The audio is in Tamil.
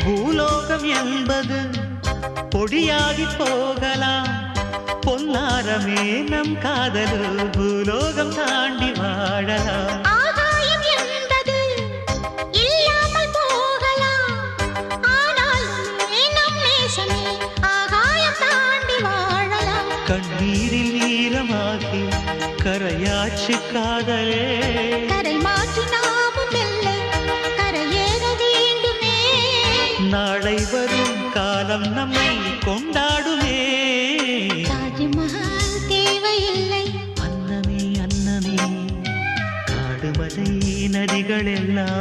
பூலோகம் என்பது பொடியாகி போகலாம், பொன்னாரமே நம் காதலு பூலோகம் தாண்டி வாழலாம். ஆகாயம் என்பது இல்லாமல் போகலாம், ஆனால் நம் நேசமே ஆகாயம் தாண்டி வாழலாம். கண்ணீரில் ஈரமாகி கரையாச்சு காதலே, கரை மாற்றி நாமும் வெல்லை கரையேற வேண்டுமே. நாளை வரும் காலம் நம்மை கொண்டாடுமே. தாஜ்மஹால் தேவையில்லை அன்னமே அன்னமே, காடுமலை நதிகள் எல்லாம்